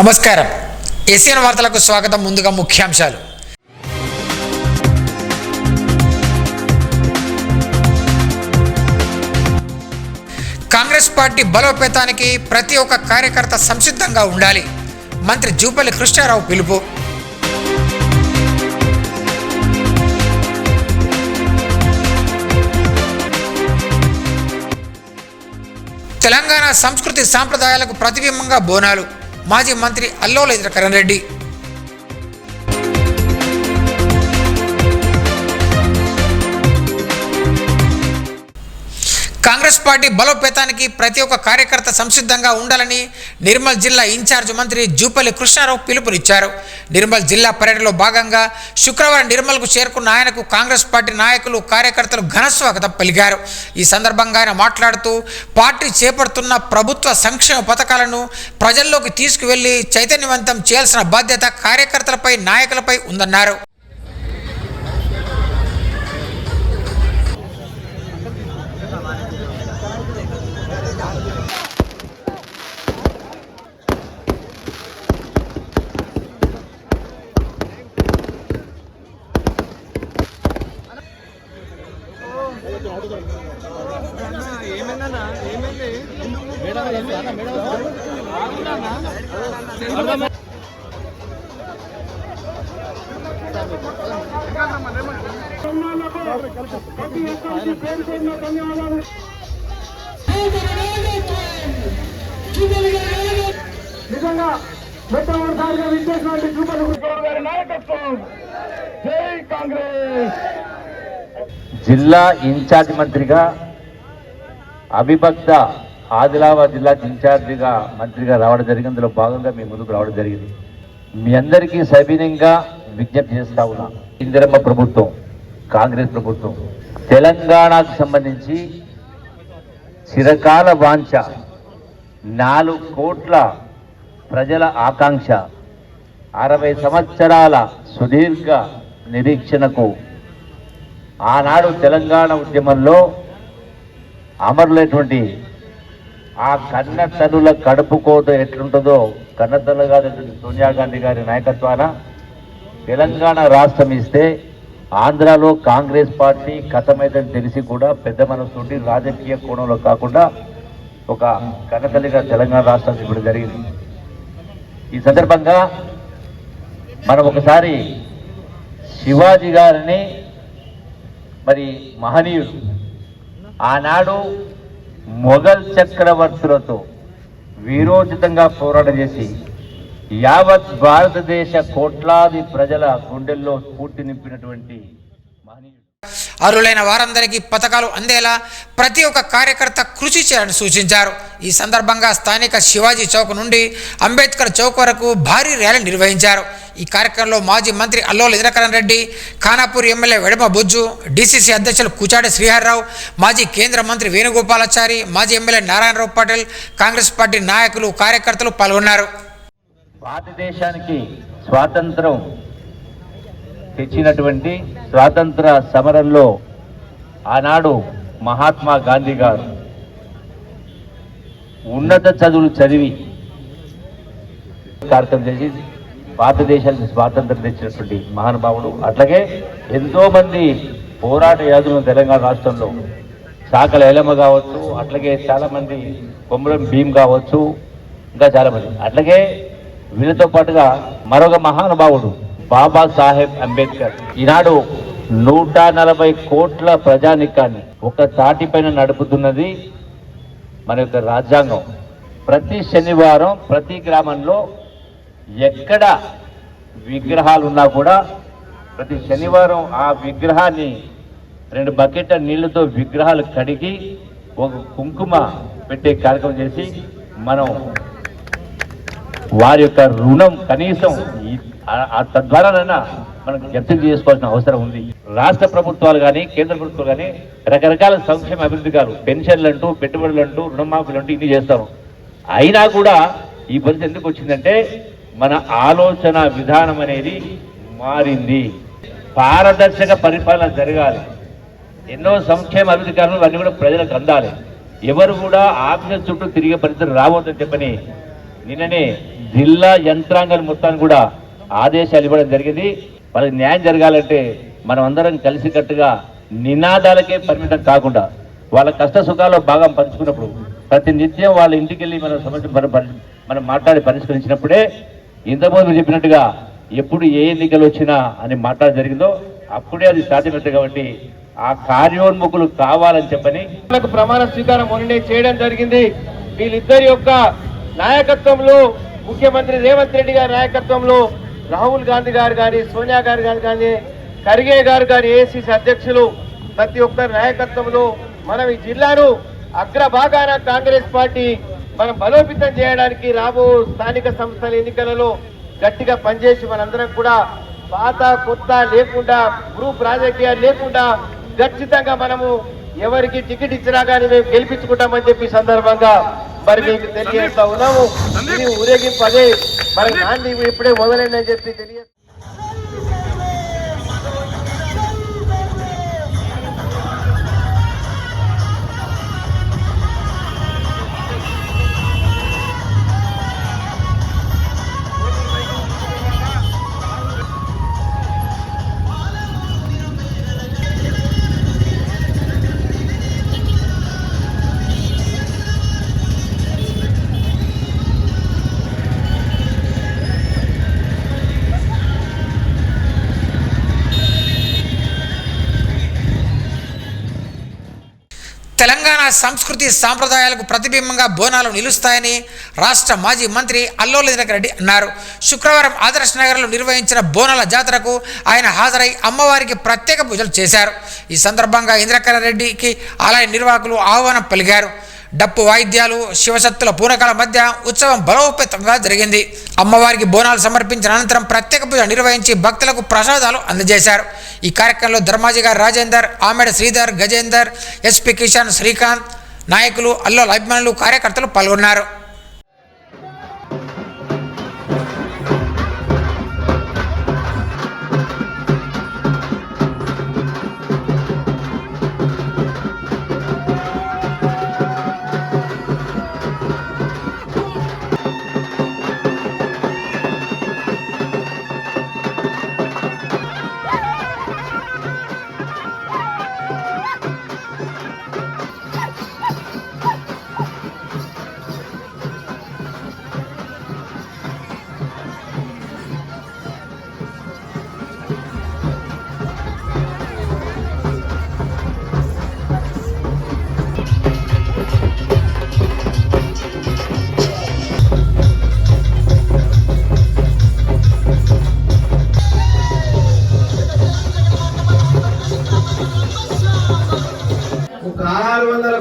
నమస్కారం. ఏసియన్ వార్తలకు స్వాగతం. ముందుగా ముఖ్యాంశాలు. కాంగ్రెస్ పార్టీ బలోపేతానికి ప్రతి ఒక్క కార్యకర్త సంసిద్ధంగా ఉండాలి. మంత్రి జూపల్లి కృష్ణారావు పిలుపు. తెలంగాణ సంస్కృతి సాంప్రదాయాలకు ప్రతిబింబంగా బోనాలు. మాజీ మంత్రి అల్లోల ఇంద్రకరణ్ రెడ్డి. కాంగ్రెస్ పార్టీ బలోపేతానికి ప్రతి ఒక్క కార్యకర్త సంసిద్ధంగా ఉండాలని నిర్మల్ జిల్లా ఇన్ఛార్జ్ మంత్రి జూపల్లి కృష్ణారావు పిలుపునిచ్చారు. నిర్మల్ జిల్లా పర్యటనలో భాగంగా శుక్రవారం నిర్మల్కు చేరుకున్న ఆయనకు కాంగ్రెస్ పార్టీ నాయకులు, కార్యకర్తలు ఘనస్వాగతం పలికారు. ఈ సందర్భంగా ఆయన మాట్లాడుతూ పార్టీ చేపడుతున్న ప్రభుత్వ సంక్షేమ పథకాలను ప్రజల్లోకి తీసుకువెళ్లి చైతన్యవంతం చేయాల్సిన బాధ్యత కార్యకర్తలపై, నాయకులపై ఉందన్నారు. నిజంగా మొట్టమొదటిసారిగా విచ్చేసినటువంటి జూపల్లి కృష్ణారావు గారి నాయకత్వం. జై కాంగ్రెస్. జిల్లా ఇన్ఛార్జ్ మంత్రిగా అవిభక్త ఆదిలాబాద్ జిల్లా ఇన్ఛార్జిగా మంత్రిగా రావడం జరిగింది. అందులో భాగంగా మీ ముందుకు రావడం జరిగింది. మీ అందరికీ సవినయంగా విజ్ఞప్తి చేస్తా ఉన్నా. ఇందిరమ్మ ప్రభుత్వం, కాంగ్రెస్ ప్రభుత్వం తెలంగాణకు సంబంధించి చిరకాల వాంఛ, 4 కోట్ల ప్రజల ఆకాంక్ష, 60 సంవత్సరాల సుదీర్ఘ నిరీక్షణకు ఆనాడు తెలంగాణ ఉద్యమంలో అమరులైనటువంటి ఆ కన్నతల్లుల కడుపు కోత ఎట్లుంటుందో, కన్నతల్లుగా సోనియా గాంధీ గారి నాయకత్వాన తెలంగాణ రాష్ట్రం ఇస్తే ఆంధ్రాలో కాంగ్రెస్ పార్టీ కథమైందని తెలిసి కూడా పెద్ద మనసుతోటి రాజకీయ కోణంలో కాకుండా ఒక కన్నతల్లిగా తెలంగాణ రాష్ట్రం ఇప్పుడు జరిగింది. ఈ సందర్భంగా మనం ఒకసారి శివాజీ గారిని, మరి మహనీయుడు, ఆనాడు మొఘల్ చక్రవర్తులతో వీరోచితంగా పోరాటం చేసి యావత్ భారతదేశ కోట్లాది ప్రజల గుండెల్లో స్ఫూర్తి నింపినటువంటి మహనీయుడు. అర్హులైన వారందరికీ పథకాలు అందేలా ప్రతి ఒక్క కార్యకర్త కృషి చేయాలని సూచించారు. ఈ సందర్భంగా స్థానిక శివాజీ చౌక్ నుండి అంబేద్కర్ చౌక్ వరకు భారీ ర్యాలీ నిర్వహించారు. ఈ కార్యక్రమంలో మాజీ మంత్రి అల్లోల ఇంద్రకరణ్ రెడ్డి, ఖానాపూర్ ఎమ్మెల్యే వెడమ బుజ్జు, డీసీసీ అధ్యక్షులు కుచాడి శ్రీహర్రావు, మాజీ కేంద్ర మంత్రి వేణుగోపాలాచారి, మాజీ ఎమ్మెల్యే నారాయణరావు పటేల్, కాంగ్రెస్ పార్టీ నాయకులు, కార్యకర్తలు పాల్గొన్నారు. భారతదేశానికి స్వాతంత్రం తెచ్చినటువంటి స్వాతంత్ర సమరంలో ఆనాడు మహాత్మా గాంధీ గారు ఉన్నత చదువులు చదివి కార్యక్రమం చేసి భారతదేశానికి స్వాతంత్రం తెచ్చినటువంటి మహానుభావుడు. అట్లాగే ఎంతో మంది పోరాట యోధులు తెలంగాణ రాష్ట్రంలో, చాకల ఎలమ్మ కావచ్చు, అట్లాగే చాలామంది కొమరం భీం కావచ్చు, ఇంకా చాలామంది. అట్లాగే వీళ్ళతో పాటుగా మరొక మహానుభావుడు బాబాసాహెబ్ అంబేద్కర్. ఈనాడు 140 కోట్ల ప్రజానికాన్ని ఒక తాటిపైన నడుపుతున్నది మన యొక్క రాజ్యాంగం. ప్రతి శనివారం ప్రతి గ్రామంలో ఎక్కడ విగ్రహాలు ఉన్నా కూడా ప్రతి శనివారం ఆ విగ్రహాన్ని 2 బకెట్ల నీళ్లతో విగ్రహాలు కడిగి ఒక కుంకుమ పెట్టే కార్యక్రమం చేసి మనం వారి యొక్క రుణం కనీసం తద్వారానైనా మనం జ్ఞప్తి చేసుకోవాల్సిన అవసరం ఉంది. రాష్ట్ర ప్రభుత్వాలు కానీ, కేంద్ర ప్రభుత్వాలు కానీ రకరకాల సంక్షేమ అభివృద్ధిగాలు, పెన్షన్లు అంటూ, పెట్టుబడులు అంటూ, రుణమాఫీలు అంటూ ఇన్ని చేస్తారు. అయినా కూడా ఈ పరిస్థితి ఎందుకు వచ్చిందంటే మన ఆలోచన విధానం అనేది మారింది. పారదర్శక పరిపాలన జరగాలి. ఎన్నో సంక్షేమ అభివృద్ధి కార్యక్రమాలు అన్నీ కూడా ప్రజలకు అందాలి. ఎవరు కూడా ఆఫీసు చుట్టూ తిరిగే పరిస్థితి రావద్దని చెప్పని నిన్ననే జిల్లా యంత్రాంగాన్ని మొత్తాన్ని కూడా ఆదేశాలు ఇవ్వడం జరిగింది. వాళ్ళకి న్యాయం జరగాలంటే మనం అందరం కలిసికట్టుగా నినాదాలకే పరిమితం కాకుండా వాళ్ళ కష్ట సుఖాల్లో భాగం పంచుకున్నప్పుడు ప్రతి నిత్యం వాళ్ళ ఇంటికి వెళ్ళి మన సమస్య మనం మాట్లాడి పరిష్కరించినప్పుడే ఇంతకుముందు మీరు చెప్పినట్టుగా ఎప్పుడు ఏ ఎన్నికలు వచ్చినా అని మాట్లాడడం జరిగిందో అప్పుడే అది సాధ్యమవుతుంది. కాబట్టి ఆ కార్యోన్ముఖులు కావాలని చెప్పని ప్రమాణ స్వీకారం మొన్ననే చేయడం జరిగింది. వీళ్ళిద్దరి యొక్క నాయకత్వంలో ముఖ్యమంత్రి రేవంత్ రెడ్డి గారి నాయకత్వంలో రాహుల్ గాంధీ గారు కానీ సోనియా గారు కానీ ఖర్గే గారు కానీ ఏఐసిసి అధ్యక్షులు ప్రతి ఒక్కరి నాయకత్వంలో మనం ఈ జిల్లాను అగ్రభాగాన కాంగ్రెస్ పార్టీ మనం బలోపేతం చేయడానికి రాబో స్థానిక సంస్థల ఎన్నికలలో గట్టిగా పనిచేసి మనందరం కూడా పాత కొత్త లేకుండా గ్రూప్ రాజకీయాలు లేకుండా ఖచ్చితంగా మనము ఎవరికి టికెట్ ఇచ్చినా కానీ మేము గెలిపించుకుంటామని చెప్పి సందర్భంగా మరి మీకు తెలియజేస్తా ఉన్నాము. ఇది ఊరేగింపు అదే మరి నాంది ఇప్పుడే మొదలైందని చెప్పి తెలియదు. తెలంగాణ సంస్కృతి సాంప్రదాయాలకు ప్రతిబింబంగా బోనాలు నిలుస్తాయని రాష్ట్ర మాజీ మంత్రి అల్లోల రెడ్డి అన్నారు. శుక్రవారం ఆదర్శ్ నగర్లో నిర్వహించిన బోనాల జాతరకు ఆయన హాజరై అమ్మవారికి ప్రత్యేక పూజలు చేశారు. ఈ సందర్భంగా ఇంద్రకరణ్ రెడ్డికి ఆలయ నిర్వాహకులు ఆహ్వానం పలికారు. డప్పు వాయిద్యాలు శివశక్తుల పూనకాల మధ్య ఉత్సవం బలోపేతంగా జరిగింది. అమ్మవారికి బోనాలు సమర్పించిన అనంతరం ప్రత్యేక పూజ నిర్వహించి భక్తులకు ప్రసాదాలు అందజేశారు. ఈ కార్యక్రమంలో ధర్మాజి గారు రాజేందర్, ఆమెడ శ్రీధర్, గజేందర్, ఎస్పీ కిషన్, శ్రీకాంత్, నాయకులు, అల్లోల అభిమానులు, కార్యకర్తలు పాల్గొన్నారు.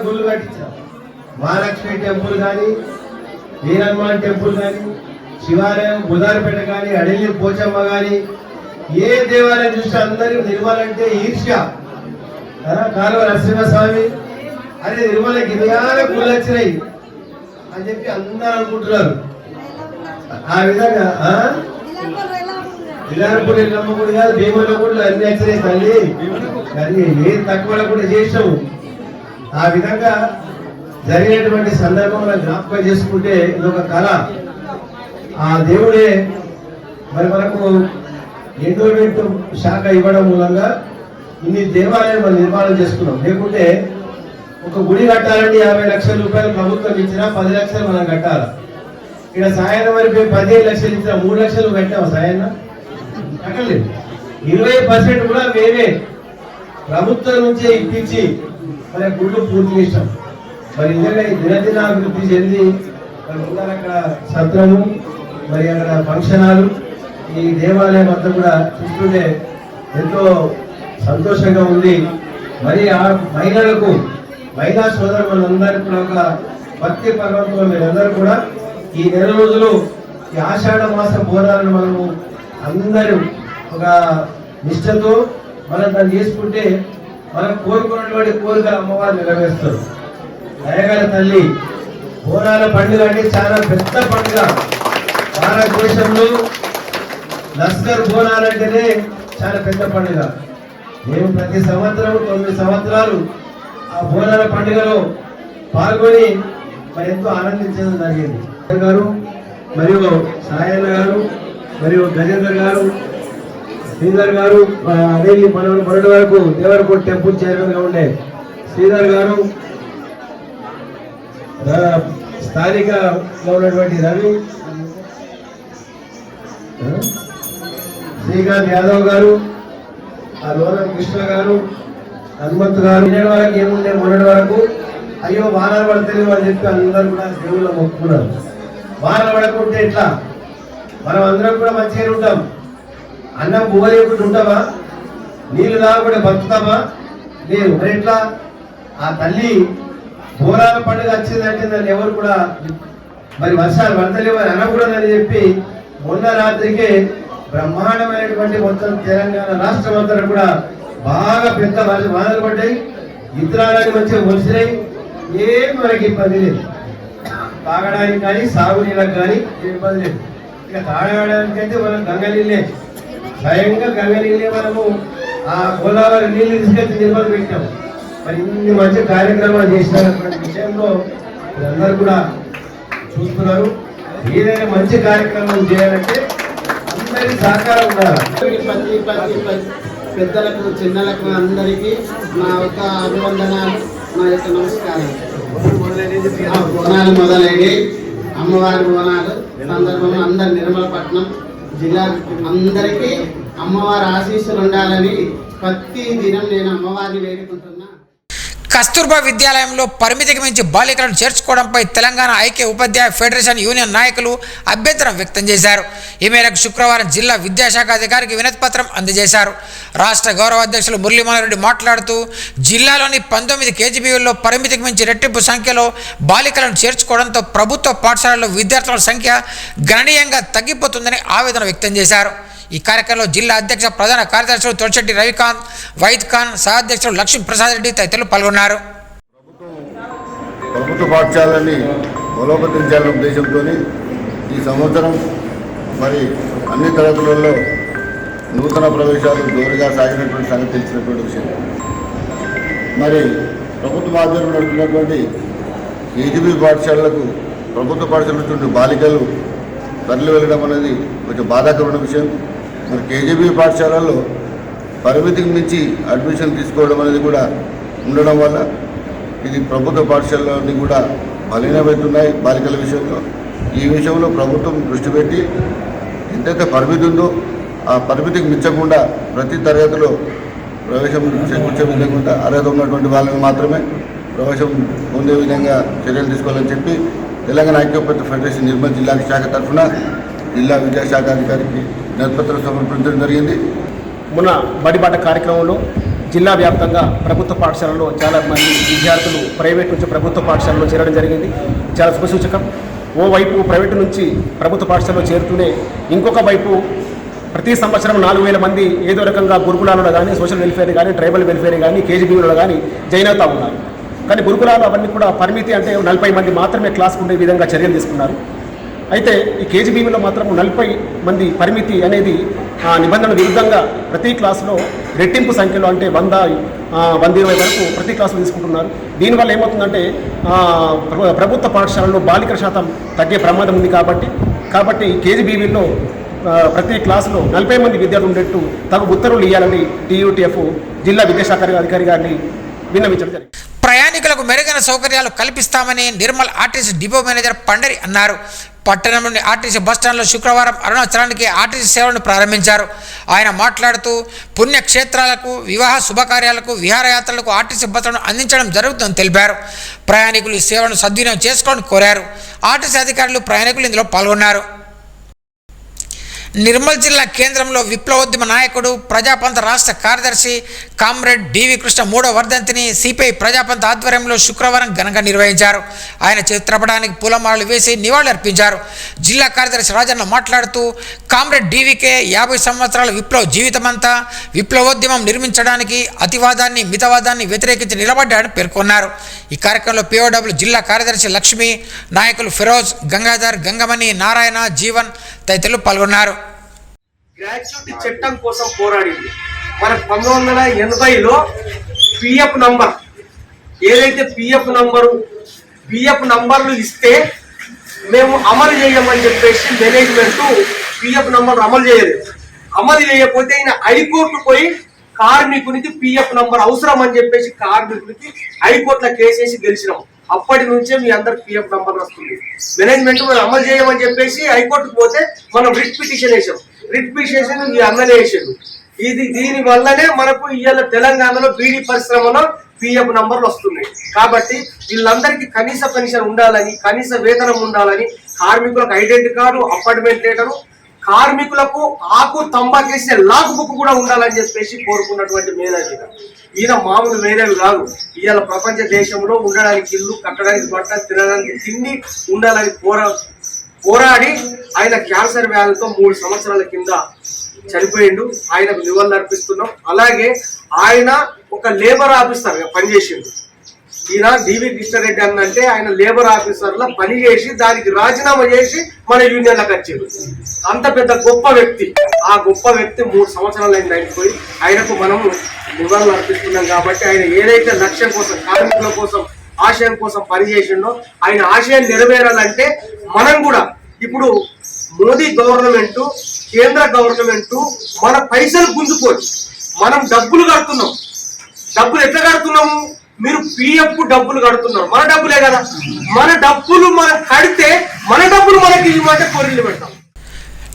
గుళ్ళు కట్టించాం. మహాలక్ష్మి టెంపుల్ కానీ, వీరహనుమాన్ టెంపుల్ కానీ, శివాలయం బుధారపేట కానీ, అడెల్లి పోచమ్మ కానీ, ఏ దేవాలయం చూస్తే అందరూ నిర్మలంటే ఈర్ష్య. కాలువ నరసింహస్వామి అదే నిర్మలకి ఇదిగాన గుళ్ళు వచ్చినాయి అని చెప్పి అందరూ అనుకుంటున్నారు. ఆ విధంగా ఇలాంటి ఎల్లమ్మ గుడి కాదు, భీముల గుళ్ళు అన్ని వచ్చినాయి తల్లి. కానీ ఏది తక్కువ కూడా చేసాము. ఆ విధంగా జరిగినటువంటి సందర్భంలో జ్ఞాపకం చేసుకుంటే ఇదొక కళ. ఆ దేవుడే మరి మనకు ఎండోమెంట్ శాఖ ఇవ్వడం మూలంగా ఇన్ని దేవాలయాలు మనం నిర్మాణం చేసుకున్నాం. లేకుంటే ఒక గుడి కట్టాలంటే 50 లక్షల రూపాయలు ప్రభుత్వం ఇచ్చినా 10 లక్షలు మనం కట్టాలి. ఇక్కడ సాయన్న మరి 15 లక్షలు ఇచ్చినా 3 లక్షలు కట్టాము. సాయన్న కట్టలేదు. 20% కూడా మేమే ప్రభుత్వం నుంచే ఇప్పించి మరి గుళ్ళు పూర్తి చేసాం. మరి నిజంగా ఈ దినదిన అభివృద్ధి చెంది మరి అక్కడ సత్రము, మరి అక్కడ ఫంక్షన్ హాలు, ఈ దేవాలయం అంతా కూడా చూస్తుంటే ఎంతో సంతోషంగా ఉంది. మరి ఆ మహిళలకు, మహిళా సోదరులందరికీ కూడా ఒక భక్తి పర్వంతో మీరందరూ కూడా ఈ నెల రోజులు ఈ ఆషాఢ మాస బోనాలను మనము అందరూ ఒక నిష్ఠతో మనం దాన్ని చేసుకుంటే మనం కోరుకున్నటువంటి కోరికలు అమ్మవారు నెరవేరుస్తారు. దయగల తల్లి బోనాల పండుగ అంటే చాలా పెద్ద పండుగ. భారతదేశంలో లస్కర్ బోనాలంటేనే చాలా పెద్ద పండుగ. మేము ప్రతి సంవత్సరం 9 సంవత్సరాలు ఆ బోనాల పండుగలో పాల్గొని మరి ఎంతో ఆనందించడం జరిగింది. గారు మరియు సాయన్న గారు మరియు గజేందర్ గారు, శ్రీధర్ గారు, అదే మొన్నటి వరకు దేవరకోట టెంపుల్ చైర్మన్ గా ఉండే శ్రీధర్ గారు, స్థానికంగా ఉన్నటువంటి రవి, శ్రీకాంత్ యాదవ్ గారు, లోనం కృష్ణ గారు, హనుమంత్ గారు. వరకు ఏముండే మొన్నటి వరకు అయ్యో వారాలు పడతలేవు అని చెప్పి అందరూ కూడా దేవుళ్ళు మొక్కుకున్నారు. వారాలు పడకుంటే ఎట్లా? మనం అందరం కూడా మంచిగా ఉంటాం. అన్నం బువ్వలేకుండా ఉంటామా? నీళ్లు తాగకుండా బతుకుతామా? లేదు. మరి ఎట్లా? ఆ తల్లి బోరాల పండుగ వచ్చిందంటే దాన్ని ఎవరు కూడా మరి వర్షాలు పడతలేవు అని అనకూడదని చెప్పి మొన్న రాత్రికే బ్రహ్మాండమైనటువంటి మొత్తం తెలంగాణ రాష్ట్రం అంతా కూడా బాగా పెద్ద వానలు పడ్డాయి. ఇతరాలని మంచిగా వచ్చినాయి. ఏం మనకి ఇబ్బంది లేదు. తాగడానికి కానీ సాగునీళ్ళకి కానీ ఏం ఇబ్బంది లేదు. ఇక తాగడానికైతే మనం గంగ నీళ్ళే, స్వయంగా గంగ నీళ్ళే మనము ఆ గోదావరి నీళ్ళు తీసుకొచ్చి నిర్మల్ పెట్టాము. మరి ఇన్ని మంచి కార్యక్రమాలు చేసినటువంటి విషయంలో అందరూ కూడా చూస్తున్నారు. ఏదైనా మంచి కార్యక్రమం చేయాలంటే అందరి సహకారం ఉండాలి. పెద్దలకు చిన్నలకు అందరికీ నా యొక్క అభివందనాలు, నా యొక్క నమస్కారాలు. బోనాలు మొదలైనవి, అమ్మవారి బోనాలు సందర్భంలో అందరు నిర్మలపట్నం జిల్లా అందరికీ అమ్మవారి ఆశీస్సులు ఉండాలని ప్రతి దినం నేను అమ్మవారిని వేడుకుంటున్నా. కస్తూర్బా విద్యాలయంలో పరిమితికి మించి బాలికలను చేర్చుకోవడంపై తెలంగాణ ఐక్య ఉపాధ్యాయ ఫెడరేషన్ యూనియన్ నాయకులు అభ్యంతరం వ్యక్తం చేశారు. ఈ మేరకు శుక్రవారం జిల్లా విద్యాశాఖ అధికారికి వినతిపత్రం అందజేశారు. రాష్ట్ర గౌరవ అధ్యక్షులు మురళీమోహన్ రెడ్డి మాట్లాడుతూ జిల్లాలోని 19 కేజీబీల్లో పరిమితికి మించి రెట్టింపు సంఖ్యలో బాలికలను చేర్చుకోవడంతో ప్రభుత్వ పాఠశాలల్లో విద్యార్థుల సంఖ్య గణనీయంగా తగ్గిపోతుందని ఆవేదన వ్యక్తం చేశారు. ఈ కార్యక్రమంలో జిల్లా అధ్యక్ష ప్రధాన కార్యదర్శులు తొడిశెట్టి రవికాంత్, వైద్ ఖాన్, సహాధ్యక్షులు లక్ష్మీప్రసాద్ రెడ్డి తదితరులు పాల్గొన్నారు. ప్రభుత్వ పాఠశాలని బలోపేతం ఉద్దేశంతో ఈ సంవత్సరం మరి అన్ని తరగతులలో నూతన ప్రవేశాలు జోరుగా సాగినటువంటి సంగతి తెలిసినటువంటి విషయం. మరి ప్రభుత్వ ఆధ్వర్యంలో నడుపుతున్నటువంటి కేజీబీ పాఠశాలలకు ప్రభుత్వ పాఠశాల నుంచి బాలికలు తరలి వెళ్ళడం అనేది కొంచెం బాధాకరమైన విషయం. మరి కేజీబీ పాఠశాలల్లో పరిమితికి మించి అడ్మిషన్ తీసుకోవడం అనేది కూడా ఉండడం వల్ల ఇది ప్రభుత్వ పాఠశాలలోని కూడా మలినమవుతున్నాయి బాలికల విషయంలో. ఈ విషయంలో ప్రభుత్వం దృష్టి పెట్టి ఎంతైతే పరిమితి ఉందో ఆ పరిమితికి మించకుండా ప్రతి తరగతిలో ప్రవేశం చేకూర్చే విధంగా అర్హత ఉన్నటువంటి వాళ్ళని మాత్రమే ప్రవేశం పొందే విధంగా చర్యలు తీసుకోవాలని చెప్పి తెలంగాణ ఐక్యోపాధ్యాయ ఫెడరేషన్ నిర్మల్ జిల్లా శాఖ తరఫున జిల్లా విద్యాశాఖ అధికారికి వినతిపత్రం సమర్పించడం జరిగింది. మొన్న బడిబాట కార్యక్రమంలో జిల్లా వ్యాప్తంగా ప్రభుత్వ పాఠశాలలో చాలా మంది విద్యార్థులు ప్రైవేట్ నుంచి ప్రభుత్వ పాఠశాలలో చేరడం జరిగింది. చాలా శుభసూచకం. ఓవైపు ప్రైవేటు నుంచి ప్రభుత్వ పాఠశాలలో చేరుతూనే ఇంకొక వైపు ప్రతి సంవత్సరం 4,000 మంది ఏదో రకంగా గురుకులాలలో కానీ సోషల్ వెల్ఫేర్ కానీ ట్రైబల్ వెల్ఫేర్ కానీ కేజీబీలో కానీ జాయిన్ అవుతూ ఉన్నారు. కానీ గురుకులాలు అవన్నీ కూడా పరిమితి అంటే 40 మంది మాత్రమే క్లాస్కు ఉండే విధంగా చర్యలు తీసుకున్నారు. అయితే ఈ కేజీబీలో మాత్రం 40 మంది పరిమితి అనేది నిబంధనల విరుద్ధంగా ప్రతి క్లాసులో రెట్టింపు సంఖ్యలో అంటే 100-120 వరకు ప్రతి క్లాసులో తీసుకుంటున్నారు. దీనివల్ల ఏమవుతుందంటే ప్రభుత్వ పాఠశాలలో బాలికల శాతం తగ్గే ప్రమాదం ఉంది. కాబట్టి కేజీబీలో ప్రతి క్లాసులో 40 మంది విద్యార్థులు ఉండేట్టు తగు ఉత్తర్వులు ఇవ్వాలని టీయూటీఎఫ్ జిల్లా విద్యాశాఖ అధికారి గారిని విన్నవించడం జరిగింది. ప్రయాణికులకు మెరుగైన సౌకర్యాలు కల్పిస్తామని Nirmal RTC depot manager Pandari అన్నారు. పట్టణంలోని ఆర్టీసీ బస్టాండ్లో శుక్రవారం అరుణాచలానికి ఆర్టీసీ సేవలను ప్రారంభించారు. ఆయన మాట్లాడుతూ పుణ్యక్షేత్రాలకు, వివాహ శుభకార్యాలకు, విహారయాత్రలకు ఆర్టీసీ బస్సులను అందించడం జరుగుతుందని తెలిపారు. ప్రయాణికులు ఈ సేవలను సద్వినియోగం చేసుకోవాలని కోరారు. ఆర్టీసీ అధికారులు, ప్రయాణికులు ఇందులో పాల్గొన్నారు. నిర్మల్ జిల్లా కేంద్రంలో విప్లవోద్యమ నాయకుడు ప్రజాపంత రాష్ట్ర కార్యదర్శి కామ్రేడ్ డివి కృష్ణ 3వ వర్ధంతిని సిపిఐ ప్రజాపంత ఆధ్వర్యంలో శుక్రవారం ఘనంగా నిర్వహించారు. ఆయన చిత్రపటానికి పూలమాలలు వేసి నివాళులర్పించారు. జిల్లా కార్యదర్శి రాజన్న మాట్లాడుతూ కామ్రేడ్ డివికే 50 సంవత్సరాల విప్లవ జీవితమంతా విప్లవోద్యమం నిర్మించడానికి అతివాదాన్ని, మితవాదాన్ని వ్యతిరేకించి నిలబడ్డాడని పేర్కొన్నారు. ఈ కార్యక్రమంలో పిఓడబ్ల్యూ జిల్లా కార్యదర్శి లక్ష్మి, నాయకులు ఫిరోజ్, గంగాధర్, గంగమణి, నారాయణ, జీవన్ తదితరులు పాల్గొన్నారు. గ్రాడ్యుయేట్ చట్టం కోసం పోరాడింది. మన 1980లో పిఎఫ్ నంబర్ ఏదైతే పిఎఫ్ నంబర్లు ఇస్తే మేము అమలు చేయమని చెప్పేసి మేనేజ్మెంట్ పిఎఫ్ నంబర్ అమలు చేయలేదు. అమలు చేయకపోతే ఆయన హైకోర్టు పోయి కార్మికునికి పిఎఫ్ నంబర్ అవసరం అని చెప్పేసి కార్మికునికి హైకోర్టులో కేసేసి గెలిచినాం. అప్పటి నుంచే మీ అందరికి పిఎఫ్ నంబర్ వస్తుంది. మేనేజ్మెంట్ మనం అమలు చేయమని చెప్పేసి హైకోర్టుకు పోతే మనం రిట్ పిటిషన్ వేసాం. రిట్ పిటిషన్ ఈ అమలు వేసాడు. దీని వల్లనే మనకు ఇవాళ తెలంగాణలో బీడీ పరిశ్రమలో పిఎఫ్ నంబర్లు వస్తున్నాయి. కాబట్టి వీళ్ళందరికీ కనీస పెన్షన్ ఉండాలని, కనీస వేతనం ఉండాలని, కార్మికులకు ఐడెంటిటీ కార్డు, అపాయింట్మెంట్ లెటరు, కార్మికులకు ఆకు తంబాకేసే లాక్ బుక్ కూడా ఉండాలని చెప్పేసి కోరుకున్నటువంటి మేధావి. ఈయన మామూలు మేధావి కాదు. ఇవాళ ప్రపంచ దేశంలో ఉండడానికి ఇల్లు, కట్టడానికి బట్ట, తినడానికి తిండి ఉండాలని పోరాడి ఆయన క్యాన్సర్ వ్యాధితో 3 సంవత్సరాల కింద చనిపోయిండు. ఆయనకు నివాళులు అర్పిస్తున్నాం. అలాగే ఆయన ఒక లేబర్ ఆఫీసర్ గా పనిచేసిండు. ఈయన డివి కృష్ణారెడ్డి అంటే ఆయన లేబర్ ఆఫీసర్ లా పనిచేసి దానికి రాజీనామా చేసి మన యూనియన్లకు వచ్చాడు. అంత పెద్ద గొప్ప వ్యక్తి. ఆ గొప్ప వ్యక్తి 3 సంవత్సరాలు ఆయన అయిపోయి ఆయనకు మనము నివాళులు అర్పిస్తున్నాం. కాబట్టి ఆయన ఏదైతే లక్ష్యం కోసం, కార్మికుల కోసం, ఆశయం కోసం పనిచేసిండో ఆయన ఆశయం నెరవేరాలంటే మనం కూడా ఇప్పుడు మోదీ గవర్నమెంట్, కేంద్ర గవర్నమెంట్ మన పైసలు గుంజుకోవచ్చు. మనం డబ్బులు కడుతున్నాం. డబ్బులు ఎట్లా కడుతున్నాము? మీరు పిఎఫ్ డబ్బులు కడుతున్నారు, మన డబ్బులే కదా. మన డబ్బులు మనం కడితే మన డబ్బులు మనకి ఇవ్వమంటే కోరికలు పెడతాం.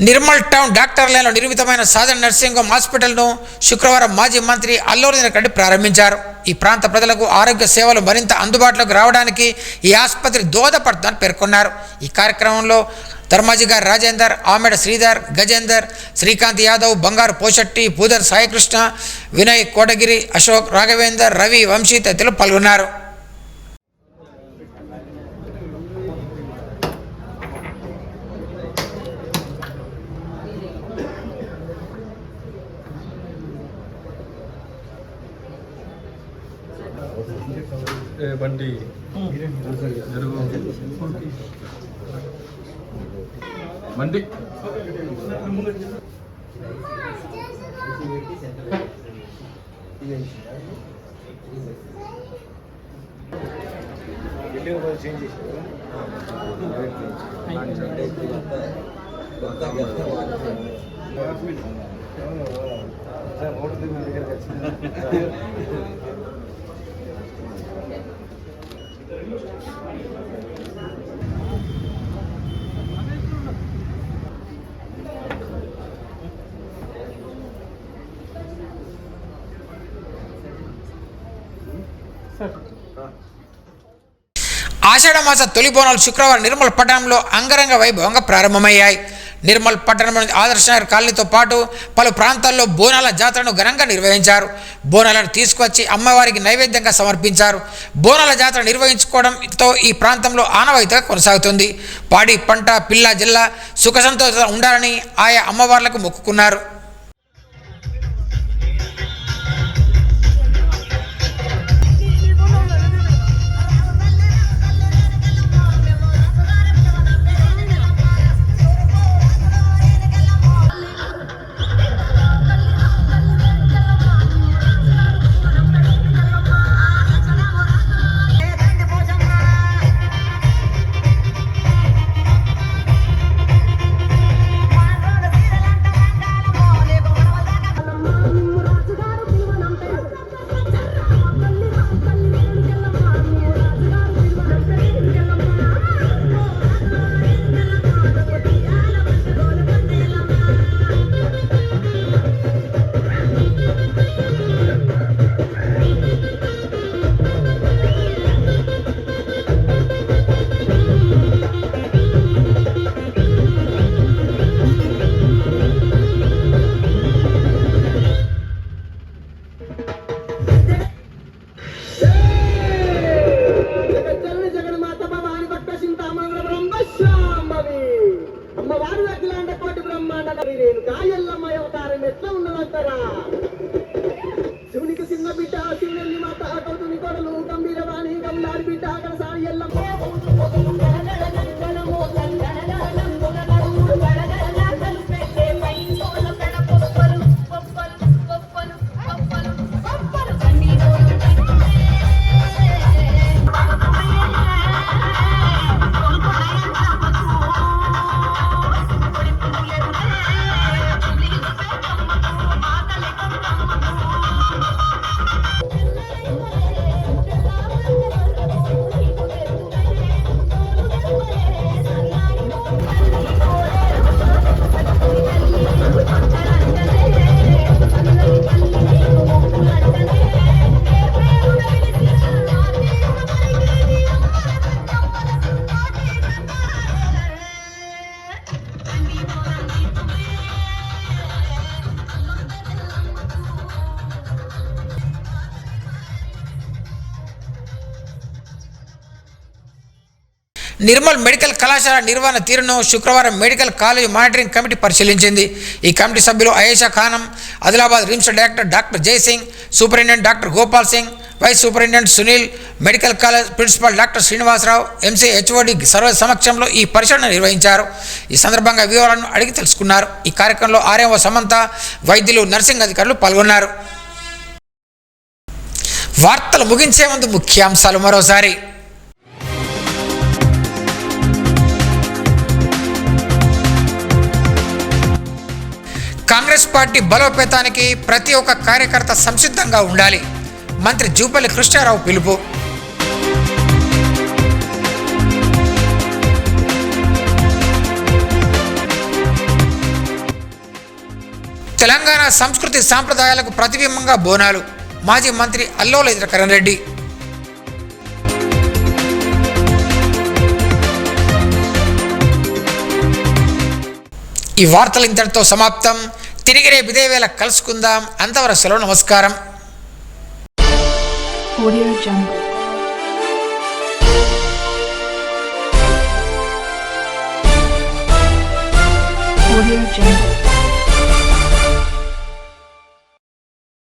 నిర్మల్ టౌన్ డాక్టర్ లైన్లో నిర్మితమైన సాధారణ నర్సింగ్ హోమ్ హాస్పిటల్ను శుక్రవారం మాజీ మంత్రి అల్లూరి రెడ్డి ప్రారంభించారు. ఈ ప్రాంత ప్రజలకు ఆరోగ్య సేవలు మరింత అందుబాటులోకి రావడానికి ఈ ఆసుపత్రి దోహదపడుతుందని పేర్కొన్నారు. ఈ కార్యక్రమంలో ధర్మాజీ గారు రాజేందర్, ఆమెడ శ్రీధర్, గజేందర్, శ్రీకాంత్ యాదవ్, బంగారు పోషెట్టి, పూదర్ సాయికృష్ణ, వినయ్ కోటగిరి, అశోక్, రాఘవేందర్, రవి, వంశీ తదితరులు పాల్గొన్నారు. బండి బండి ఆషాఢమాస తొలి బోనాలు శుక్రవారం నిర్మల్ పట్టణంలో అంగరంగ వైభవంగా ప్రారంభమయ్యాయి. నిర్మల్ పట్టణంలోని ఆదర్శ నగర్ కాలనీతో పాటు పలు ప్రాంతాల్లో బోనాల జాతరను ఘనంగా నిర్వహించారు. బోనాలను తీసుకువచ్చి అమ్మవారికి నైవేద్యంగా సమర్పించారు. బోనాల జాతర నిర్వహించుకోవడంతో ఈ ప్రాంతంలో ఆనవాయితీగా కొనసాగుతుంది. పాడి పంట, పిల్ల జిల్లా సుఖ సంతోషంగా ఉండాలని ఆయా అమ్మవార్లకు మొక్కుకున్నారు. నిర్మల్ మెడికల్ కళాశాల నిర్వహణ తీరును శుక్రవారం మెడికల్ కాలేజ్ మానిటరింగ్ కమిటీ పరిశీలించింది. ఈ కమిటీ సభ్యులు Ayesha Khanam, Adilabad RIMS director doctor Jaisingh, superintendent doctor Gopal Singh, vice superintendent Sunil, medical college principal doctor Srinivasa Rao, MC HOD సర్వ సమక్షంలో ఈ పరిశీలన నిర్వహించారు. ఈ సందర్భంగా వివరాలను అడిగి తెలుసుకున్నారు. ఈ కార్యక్రమంలో ఆర్ఎంఓ సమంత, వైద్యులు, నర్సింగ్ అధికారులు పాల్గొన్నారు. వార్తలు ముగించే ముందు ముఖ్యాంశాలు మరోసారి. కాంగ్రెస్ పార్టీ బలోపేతానికి ప్రతి ఒక్క కార్యకర్త సంసిద్ధంగా ఉండాలి. మంత్రి జూపల్లి కృష్ణారావు పిలుపు. తెలంగాణ సంస్కృతి సాంప్రదాయాలకు ప్రతిబింబంగా బోనాలు. మాజీ మంత్రి అల్లోల ఇంద్రకరణ్ రెడ్డి. ఈ వార్తలు ఇంతటితో సమాప్తం. తిరిగి రేపు ఇదే వేళ కలుసుకుందాం. అంతవరకు సెలవు. నమస్కారం. Audio Jungle. Audio Jungle.